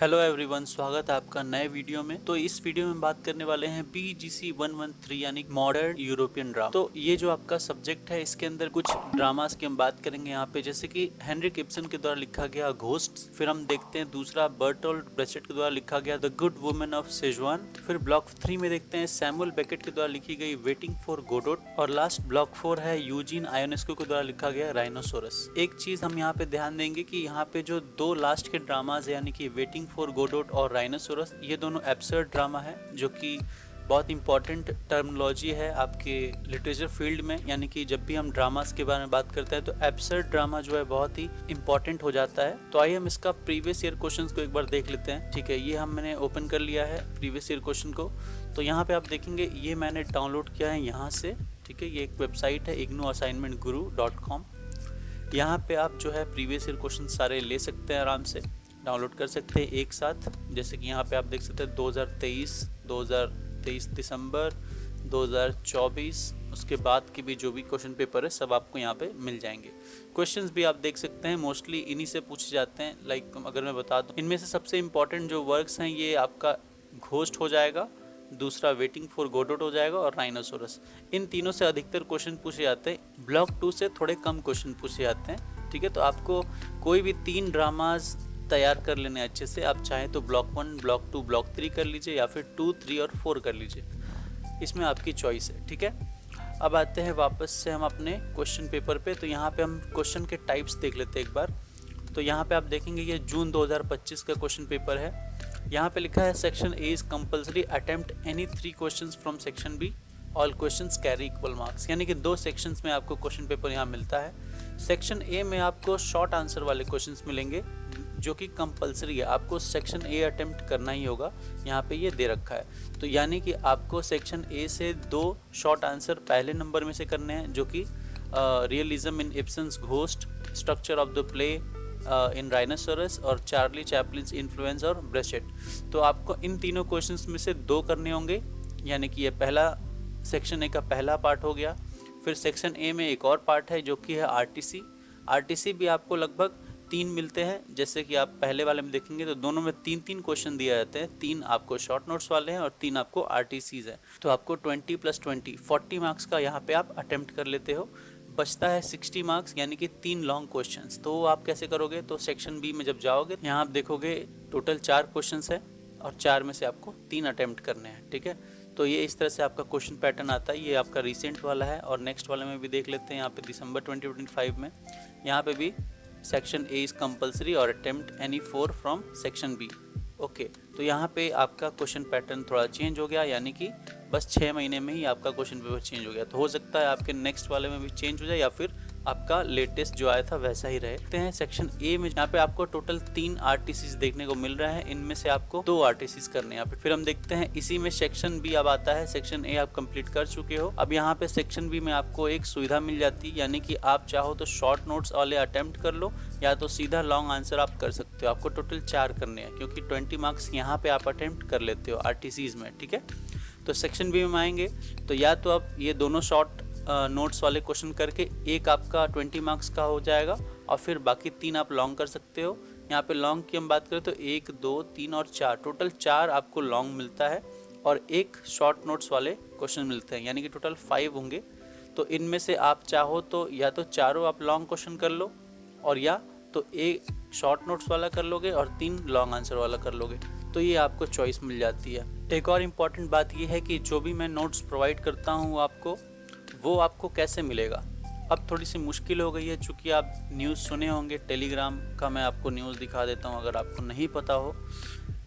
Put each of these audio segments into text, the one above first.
Hello everyone, स्वागत है आपका नए वीडियो में। तो इस वीडियो में बात करने वाले हैं BGC 113 यानी मॉडर्न यूरोपियन ड्रामा। तो ये जो आपका सब्जेक्ट है, इसके अंदर कुछ ड्रामास की हम बात करेंगे यहाँ पे, जैसे कि हेनरिक इब्सन के द्वारा लिखा गया घोस्ट्स। फिर हम देखते हैं दूसरा बर्टोल्ड ब्रेचेट के द्वारा लिखा गया द गुड वुमन ऑफ सेजुआन। फिर ब्लॉक 3 में देखते हैं सैमुअल बेकेट के द्वारा लिखी गई वेटिंग फॉर गोडोट। और लास्ट ब्लॉक 4 है यूजीन आयोनेस्को के द्वारा लिखा गया राइनोसोरस। एक चीज हम यहाँ पे ध्यान देंगे कि यहाँ पे जो दो लास्ट के ड्रामाज है यानी कि वेटिंग फॉर गोडोट और राइनोसोरस, ये दोनों एब्सर्ड ड्रामा है, जो कि बहुत इंपॉर्टेंट टर्मिनोलॉजी है आपके लिटरेचर फील्ड में। यानी कि जब भी हम ड्रामास के बारे में बात करते हैं तो एब्सर्ड ड्रामा जो है बहुत ही इंपॉर्टेंट हो जाता है। तो आइए हम इसका प्रीवियस ईयर क्वेश्चंस को एक बार देख लेते हैं। ठीक है, ये मैंने ओपन कर लिया है प्रीवियस ईयर क्वेश्चन को। तो यहाँ पे आप देखेंगे ये मैंने डाउनलोड किया है यहाँ से। ठीक है, ये एक वेबसाइट है ignuassignmentguru.com। यहाँ पे आप जो है प्रीवियस ईयर क्वेश्चन सारे ले सकते हैं, आराम से डाउनलोड कर सकते हैं एक साथ। जैसे कि यहाँ पे आप देख सकते हैं 2023 दिसंबर, 2024, उसके बाद के भी जो भी क्वेश्चन पेपर है सब आपको यहाँ पे मिल जाएंगे। क्वेश्चंस भी आप देख सकते हैं, मोस्टली इन्हीं से पूछे जाते हैं। लाइक अगर मैं बता दूँ, इनमें से सबसे इम्पॉर्टेंट जो वर्क्स हैं ये आपका घोस्ट हो जाएगा, दूसरा वेटिंग फॉर गोडोट हो जाएगा और राइनोसोरस। इन तीनों से अधिकतर क्वेश्चन पूछे जाते हैं। ब्लॉक 2 से थोड़े कम क्वेश्चन पूछे जाते हैं। ठीक है, तो आपको कोई भी 3 ड्रामाज तैयार कर लेने अच्छे से। आप चाहें तो ब्लॉक 1, ब्लॉक 2, ब्लॉक 3 कर लीजिए, या फिर 2, 3 और 4 कर लीजिए, इसमें आपकी चॉइस है। ठीक है, अब आते हैं वापस से हम अपने क्वेश्चन पेपर पे। तो यहाँ पे हम क्वेश्चन के टाइप्स देख लेते हैं एक बार। तो यहाँ पे आप देखेंगे ये जून 2025 का क्वेश्चन पेपर है। यहाँ पे लिखा है section A is compulsory attempt any 3 questions from section B, all questions carry equal marks. यानी कि 2 सेक्शंस में आपको क्वेश्चन पेपर यहाँ मिलता है। सेक्शन ए में आपको शॉर्ट आंसर वाले क्वेश्चंस मिलेंगे, जो कि कंपल्सरी है, आपको सेक्शन ए अटेम्प्ट करना ही होगा। यहाँ पे ये दे रखा है। तो यानी कि आपको सेक्शन ए से 2 शॉर्ट आंसर पहले नंबर में से करने हैं, जो कि realism in Ibsen's Ghost, structure of the play in Rhinoceros और चार्ली चैपलिन्स इन्फ्लुएंस और ब्रेचेट। तो आपको इन तीनों क्वेश्चंस में से 2 करने होंगे। यानी कि ये पहला सेक्शन ए का पहला पार्ट हो गया। फिर सेक्शन ए में एक और पार्ट है जो कि है आरटीसी। आरटीसी भी आपको लगभग 3 मिलते हैं। जैसे कि आप पहले वाले में देखेंगे तो दोनों में 3-3 क्वेश्चन दिए जाते हैं। 3 आपको शॉर्ट नोट्स वाले हैं और 3 आपको आरटीसीज हैं। तो आपको 20 + 20 40 मार्क्स का यहाँ पे आप अटेम्प्ट कर लेते हो। बचता है 60 मार्क्स, यानी कि 3 लॉन्ग क्वेश्चंस। तो आप कैसे करोगे? तो सेक्शन बी में जब जाओगे, यहाँ आप देखोगे टोटल 4 क्वेश्चंस है और 4 में से आपको 3 अटेम्प्ट करने हैं। ठीक है, तो ये इस तरह से आपका क्वेश्चन पैटर्न आता है। ये आपका रिसेंट वाला है। और नेक्स्ट वाले में भी देख लेते हैं, यहाँ पे दिसंबर 2025 में, यहाँ पे भी सेक्शन ए इज़ कंपल्सरी और attempt any 4 from section B. Okay, तो यहाँ पे आपका क्वेश्चन पैटर्न थोड़ा चेंज हो गया, यानी कि बस 6 महीने में ही आपका क्वेश्चन पेपर चेंज हो गया। तो हो सकता है आपके नेक्स्ट वाले में भी चेंज हो जाए, या फिर आपका लेटेस्ट जो आया था वैसा ही रहे। देखते हैं सेक्शन ए में, यहाँ पे आपको टोटल 3 आरटीसीज देखने को मिल रहा है। इनमें से आपको 2 आरटीसीज करने हैं। फिर हम देखते हैं इसी में सेक्शन बी अब आता है। सेक्शन ए आप कंप्लीट कर चुके हो। अब यहाँ पे सेक्शन बी में आपको एक सुविधा मिल जाती है, यानी कि आप चाहो तो शॉर्ट नोट्स वाले अटेम्प्ट कर लो, या तो सीधा लॉन्ग आंसर आप कर सकते हो। आपको टोटल 4 करने हैं, क्योंकि 20 मार्क्स यहाँ पे आप अटेम्प्ट कर लेते हो आरटीसीज में। ठीक है, तो सेक्शन बी में आएंगे तो या तो आप ये दोनों शॉर्ट नोट्स वाले क्वेश्चन करके एक आपका 20 मार्क्स का हो जाएगा, और फिर बाकी 3 आप लॉन्ग कर सकते हो। यहाँ पे लॉन्ग की हम बात करें तो 1, 2, 3 और 4, टोटल 4 आपको लॉन्ग मिलता है, और एक शॉर्ट नोट्स वाले क्वेश्चन मिलते हैं, यानी कि टोटल 5 होंगे। तो इनमें से आप चाहो तो या तो चारों आप लॉन्ग क्वेश्चन कर लो, और या तो एक शॉर्ट नोट्स वाला कर लोगे और 3 लॉन्ग आंसर वाला कर लोगे। तो ये आपको चॉइस मिल जाती है। एक और इम्पॉर्टेंट बात ये है कि जो भी मैं नोट्स प्रोवाइड करता हूँ आपको, वो आपको कैसे मिलेगा। अब थोड़ी सी मुश्किल हो गई है, चूँकि आप न्यूज़ सुने होंगे। टेलीग्राम का मैं आपको न्यूज़ दिखा देता हूँ, अगर आपको नहीं पता हो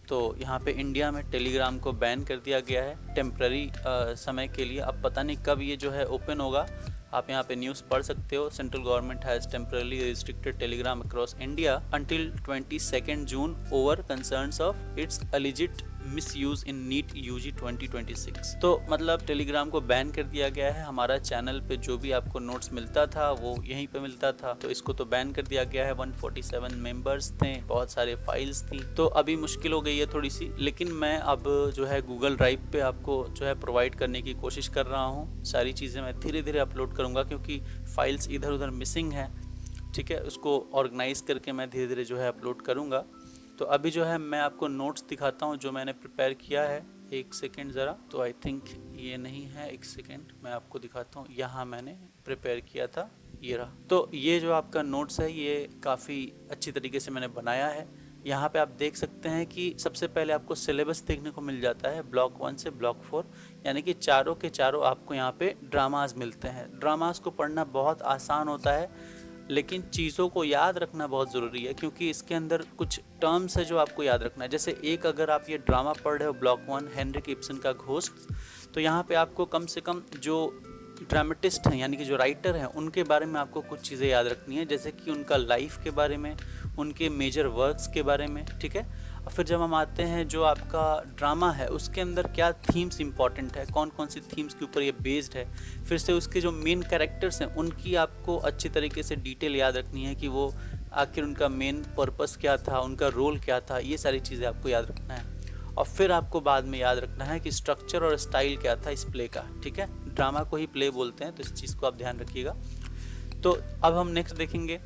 तो। यहाँ पे इंडिया में टेलीग्राम को बैन कर दिया गया है टेम्प्ररी समय के लिए। अब पता नहीं कब ये जो है ओपन होगा। आप यहाँ पे न्यूज़ पढ़ सकते हो। Central government has temporarily restricted Telegram across India until 22 June over concerns of its illicit misuse in NEET UG 2026। तो मतलब टेलीग्राम को बैन कर दिया गया है। हमारा चैनल पे जो भी आपको नोट्स मिलता था वो यहीं पे मिलता था, तो इसको तो बैन कर दिया गया है। 147 मेंबर्स थे, बहुत सारे फाइल्स थी, तो अभी मुश्किल हो गई है थोड़ी सी। लेकिन मैं अब जो है गूगल ड्राइव पे आपको जो है प्रोवाइड करने की कोशिश कर रहा हूँ। सारी चीज़ें मैं धीरे धीरे अपलोड करूँगा, क्योंकि फाइल्स इधर उधर मिसिंग है। ठीक है, उसको ऑर्गेनाइज करके मैं धीरे धीरे जो है अपलोड करूँगा। तो अभी जो है मैं आपको नोट्स दिखाता हूँ जो मैंने प्रिपेयर किया है। एक सेकेंड ज़रा, तो आई थिंक ये नहीं है, एक सेकेंड मैं आपको दिखाता हूँ। यहाँ मैंने प्रिपेयर किया था, ये रहा। तो ये जो आपका नोट्स है ये काफ़ी अच्छी तरीके से मैंने बनाया है। यहाँ पे आप देख सकते हैं कि सबसे पहले आपको सिलेबस देखने को मिल जाता है ब्लॉक 1 से ब्लॉक 4, यानी कि चारों के चारों आपको यहाँ पे ड्रामास मिलते हैं। ड्रामास को पढ़ना बहुत आसान होता है, लेकिन चीज़ों को याद रखना बहुत ज़रूरी है, क्योंकि इसके अंदर कुछ टर्म्स है जो आपको याद रखना है। जैसे एक अगर आप ये ड्रामा पढ़ रहे हो ब्लॉक 1 हेनरिक इब्सन का घोस्ट, तो यहाँ पे आपको कम से कम जो ड्रामेटिस्ट हैं यानी कि जो राइटर हैं उनके बारे में आपको कुछ चीज़ें याद रखनी है, जैसे कि उनका लाइफ के बारे में, उनके मेजर वर्क्स के बारे में, ठीक है। और फिर जब हम आते हैं जो आपका ड्रामा है उसके अंदर क्या थीम्स इंपॉर्टेंट है, कौन कौन सी थीम्स के ऊपर ये बेस्ड है, फिर से उसके जो मेन कैरेक्टर्स हैं उनकी आपको अच्छी तरीके से डिटेल याद रखनी है कि वो आखिर उनका मेन पर्पस क्या था, उनका रोल क्या था, ये सारी चीज़ें आपको याद रखना है। और फिर आपको बाद में याद रखना है कि स्ट्रक्चर और स्टाइल क्या था इस प्ले का, ठीक है। ड्रामा को ही प्ले बोलते हैं, तो इस चीज़ को आप ध्यान रखिएगा। तो अब हम नेक्स्ट देखेंगे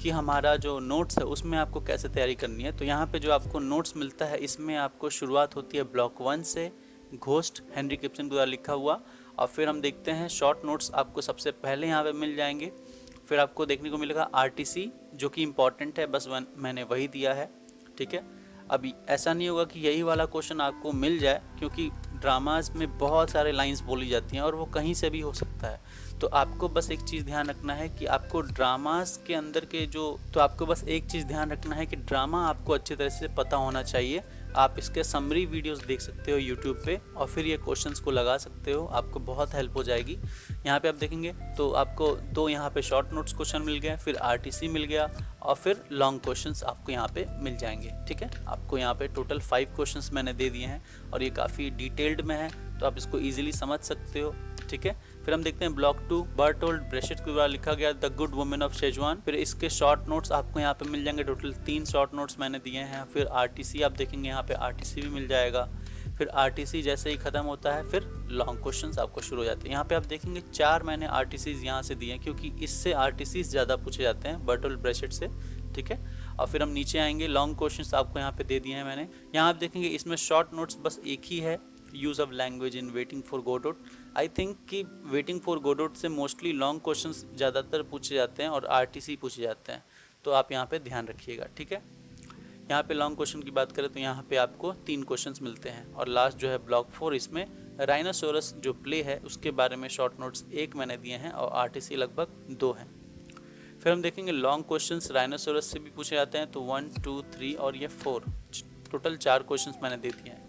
कि हमारा जो नोट्स है उसमें आपको कैसे तैयारी करनी है। तो यहाँ पे जो आपको नोट्स मिलता है इसमें आपको शुरुआत होती है ब्लॉक 1 से, घोस्ट हेनरिक इब्सन द्वारा लिखा हुआ। और फिर हम देखते हैं शॉर्ट नोट्स आपको सबसे पहले यहाँ पे मिल जाएंगे। फिर आपको देखने को मिलेगा आरटीसी जो कि इम्पॉर्टेंट है, बस मैंने वही दिया है, ठीक है। अभी ऐसा नहीं होगा कि यही वाला क्वेश्चन आपको मिल जाए, क्योंकि ड्रामाज में बहुत सारे लाइंस बोली जाती हैं और वो कहीं से भी हो सकता है। तो आपको बस एक चीज़ ध्यान रखना है कि आपको ड्रामास के अंदर के आपको बस एक चीज़ ध्यान रखना है कि ड्रामा आपको अच्छी तरह से पता होना चाहिए। आप इसके समरी वीडियोस देख सकते हो यूट्यूब पे और फिर ये क्वेश्चंस को लगा सकते हो, आपको बहुत हेल्प हो जाएगी। यहाँ पे आप देखेंगे तो आपको 2 यहाँ पे शॉर्ट नोट्स क्वेश्चन मिल गए, फिर आरटीसी मिल गया और फिर लॉन्ग क्वेश्चंस आपको यहाँ पे मिल जाएंगे, ठीक है। आपको यहाँ पे टोटल 5 क्वेश्चंस मैंने दे दिए हैं और ये काफ़ी डिटेल्ड में है, तो आप इसको ईजिली समझ सकते हो, ठीक है। फिर हम देखते हैं ब्लॉक 2, बर्टोल्ड ब्रेशेट के द्वारा लिखा गया the good women of Schezwan. फिर इसके शॉर्ट नोट्स आपको यहाँ पे मिल जाएंगे, टोटल 3 शॉर्ट नोट्स मैंने दिए हैं। फिर आरटीसी आप देखेंगे, यहाँ पे आरटीसी भी मिल जाएगा। फिर आरटीसी जैसे ही ख़त्म होता है फिर लॉन्ग क्वेश्चंस आपको शुरू हो जाते हैं। यहाँ पे आप देखेंगे 4 मैंने आरटीसीज यहाँ से दिए हैं, क्योंकि इससे आरटीसीज ज़्यादा पूछे जाते हैं बर्टोल्ड ब्रेशेट से, ठीक है। और फिर हम नीचे आएंगे, लॉन्ग क्वेश्चंस आपको यहाँ पे दे दिए हैं मैंने। यहाँ आप देखेंगे इसमें शॉर्ट नोट्स बस एक ही है, use of language in waiting for Godot. I think कि वेटिंग फॉर गोडोट से मोस्टली लॉन्ग क्वेश्चंस ज़्यादातर पूछे जाते हैं और आरटीसी पूछे जाते हैं, तो आप यहाँ पे ध्यान रखिएगा, ठीक है। यहाँ पे लॉन्ग क्वेश्चन की बात करें तो यहाँ पे आपको 3 क्वेश्चंस मिलते हैं। और लास्ट जो है ब्लॉक 4, इसमें राइनोसोरस जो प्ले है उसके बारे में शॉर्ट नोट्स 1 मैंने दिए हैं और आरटीसी लगभग 2 हैं। फिर हम देखेंगे लॉन्ग क्वेश्चंस राइनोसोरस से भी पूछे जाते हैं, तो 1, 2, 3 और ये 4, टोटल 4 क्वेश्चंस मैंने दे दिए हैं।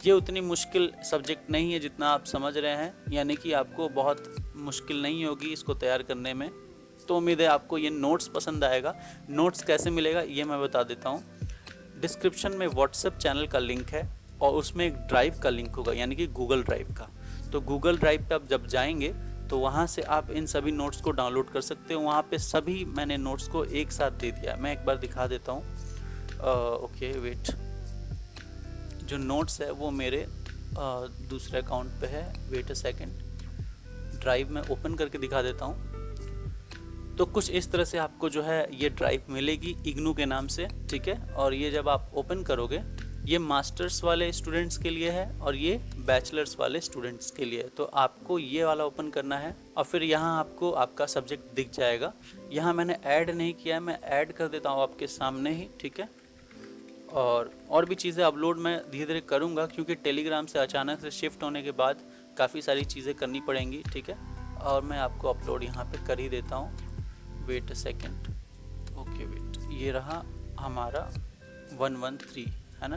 ये उतनी मुश्किल सब्जेक्ट नहीं है जितना आप समझ रहे हैं, यानी कि आपको बहुत मुश्किल नहीं होगी इसको तैयार करने में। तो उम्मीद है आपको ये नोट्स पसंद आएगा। नोट्स कैसे मिलेगा ये मैं बता देता हूँ। डिस्क्रिप्शन में व्हाट्सएप चैनल का लिंक है और उसमें एक ड्राइव का लिंक होगा, यानी कि गूगल ड्राइव का। तो गूगल ड्राइव पे आप जब जाएंगे तो वहाँ से आप इन सभी नोट्स को डाउनलोड कर सकते हो। वहाँ पे सभी मैंने नोट्स को एक साथ दे दिया। मैं एक बार दिखा देता हूँ। ओके वेट, जो नोट्स है वो मेरे दूसरे अकाउंट पे है। वेट अ सेकंड, ड्राइव में ओपन करके दिखा देता हूँ। तो कुछ इस तरह से आपको जो है ये ड्राइव मिलेगी इग्नू के नाम से, ठीक है। और ये जब आप ओपन करोगे, ये मास्टर्स वाले स्टूडेंट्स के लिए है और ये बैचलर्स वाले स्टूडेंट्स के लिए है। तो आपको ये वाला ओपन करना है और फिर यहाँ आपको आपका सब्जेक्ट दिख जाएगा। यहाँ मैंने ऐड नहीं किया है, मैं ऐड कर देता हूँ आपके सामने ही, ठीक है। और भी चीज़ें अपलोड मैं धीरे धीरे करूँगा, क्योंकि टेलीग्राम से अचानक से शिफ्ट होने के बाद काफ़ी सारी चीज़ें करनी पड़ेंगी, ठीक है। और मैं आपको अपलोड यहाँ पे कर ही देता हूँ। Wait a second, okay wait, ये रहा हमारा 113 है ना।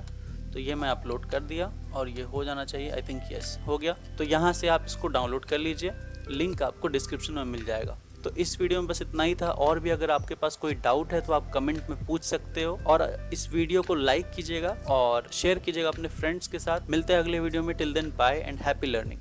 तो ये मैं अपलोड कर दिया और ये हो जाना चाहिए, आई थिंक यस हो गया। तो यहाँ से आप इसको डाउनलोड कर लीजिए, लिंक आपको डिस्क्रिप्शन में मिल जाएगा। तो इस वीडियो में बस इतना ही था। और भी अगर आपके पास कोई डाउट है तो आप कमेंट में पूछ सकते हो। और इस वीडियो को लाइक कीजिएगा और शेयर कीजिएगा अपने फ्रेंड्स के साथ। मिलते हैं अगले वीडियो में। Till then bye and happy learning.